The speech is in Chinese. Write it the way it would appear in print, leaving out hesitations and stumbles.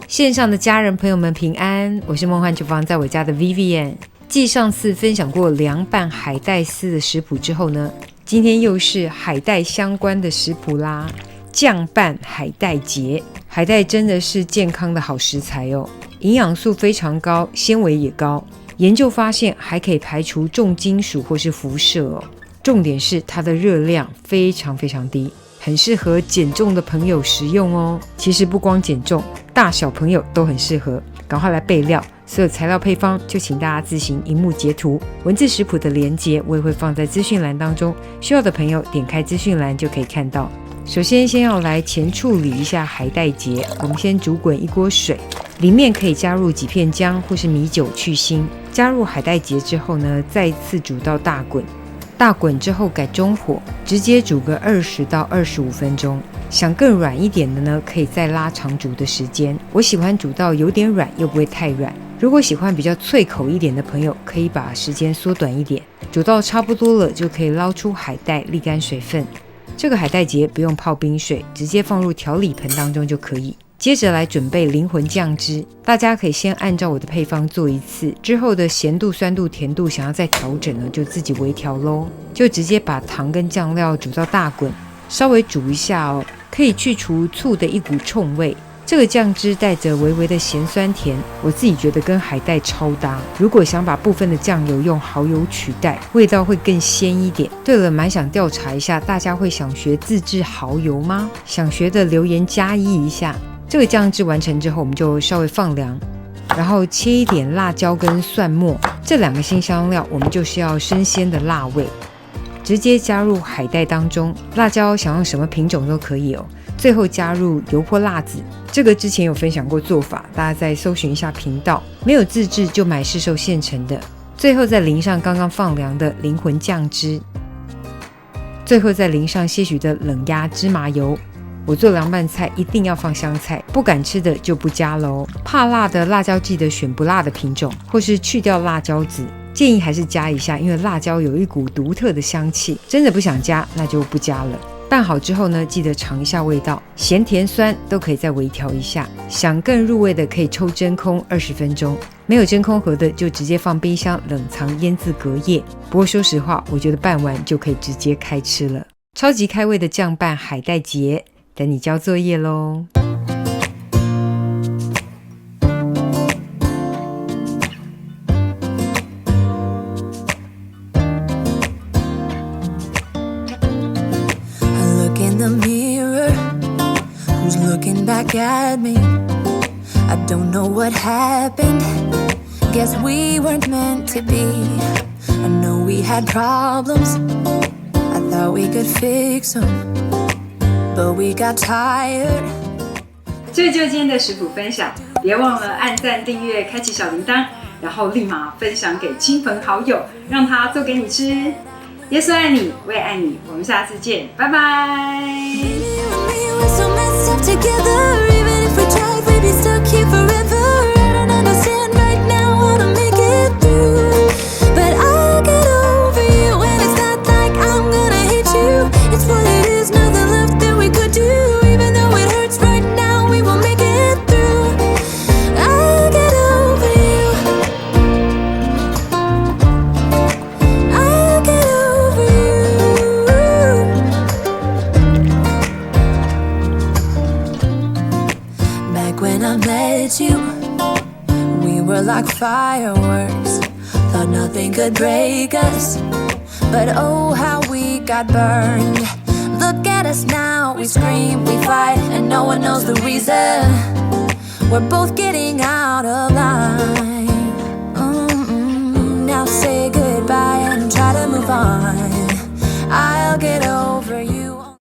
线上的家人朋友们平安，我是梦幻厨房在我家的 Vivian。 继上次分享过凉拌海带丝的食谱之后呢，今天又是海带相关的食谱啦，酱拌海带结。海带真的是健康的好食材哦，营养素非常高，纤维也高，研究发现还可以排除重金属或是辐射哦。重点是它的热量非常非常低，很适合减重的朋友食用哦。其实不光减重，大小朋友都很适合。赶快来备料，所有材料配方就请大家自行荧幕截图，文字食谱的连结我也会放在资讯栏当中，需要的朋友点开资讯栏就可以看到。首先要来前处理一下海带结，我们先煮滚一锅水，里面可以加入几片姜或是米酒去腥。加入海带结之后呢，再次煮到大滚，大滚之后改中火，直接煮个20到25分钟。想更软一点的呢，可以再拉长煮的时间。我喜欢煮到有点软又不会太软。如果喜欢比较脆口一点的朋友，可以把时间缩短一点。煮到差不多了，就可以捞出海带，沥干水分。这个海带结不用泡冰水，直接放入调理盆当中就可以。接着来准备灵魂酱汁，大家可以先按照我的配方做一次，之后的咸度、酸度、甜度想要再调整呢，就自己微调咯。就直接把糖跟酱料煮到大滚，稍微煮一下哦，可以去除醋的一股冲味。这个酱汁带着微微的咸酸甜，我自己觉得跟海带超搭。如果想把部分的酱油用蚝油取代，味道会更鲜一点。对了，蛮想调查一下，大家会想学自制蚝油吗？想学的留言加一下。这个酱汁完成之后，我们就稍微放凉，然后切一点辣椒跟蒜末，这两个辛香料我们就是要生鲜的辣味。直接加入海带当中，辣椒想用什么品种都可以哦。最后加入油泼辣子，这个之前有分享过做法，大家再搜寻一下频道。没有自制就买市售现成的。最后再淋上刚刚放凉的灵魂酱汁，最后再淋上些许的冷压芝麻油。我做凉拌菜一定要放香菜，不敢吃的就不加咯。怕辣的辣椒记得选不辣的品种，或是去掉辣椒籽。建议还是加一下，因为辣椒有一股独特的香气，真的不想加那就不加了。拌好之后呢，记得尝一下味道，咸甜酸都可以再微调一下。想更入味的可以抽真空20分钟，没有真空盒的就直接放冰箱冷藏腌制隔夜。不过说实话，我觉得拌完就可以直接开吃了。超级开胃的酱拌海带结，等你交作业咯。Back at me, I don't know what happened. Guess we weren't meant to be. I know we had problems. I thought we could fix them, but we got tired. 这就是今天的食谱分享，别忘了按赞、订阅、开启小铃铛，然后立马分享给亲朋好友，让他做给你吃。耶稣爱你，我也爱你，我们下次见，拜拜。Together, even if we tried, we'd be stuck here forever. I don't understand right now how to make it through, but I'll get over you, and it's not like I'm gonna hate you. It's what it is, nothing left that we could do. Even though it hurts right now, we will make it through. I'll get over you. I'll get over you. When I met you, we were like fireworks. Thought nothing could break us, but oh how we got burned. Look at us now, we scream, we fight, and no one knows the reason. We're both getting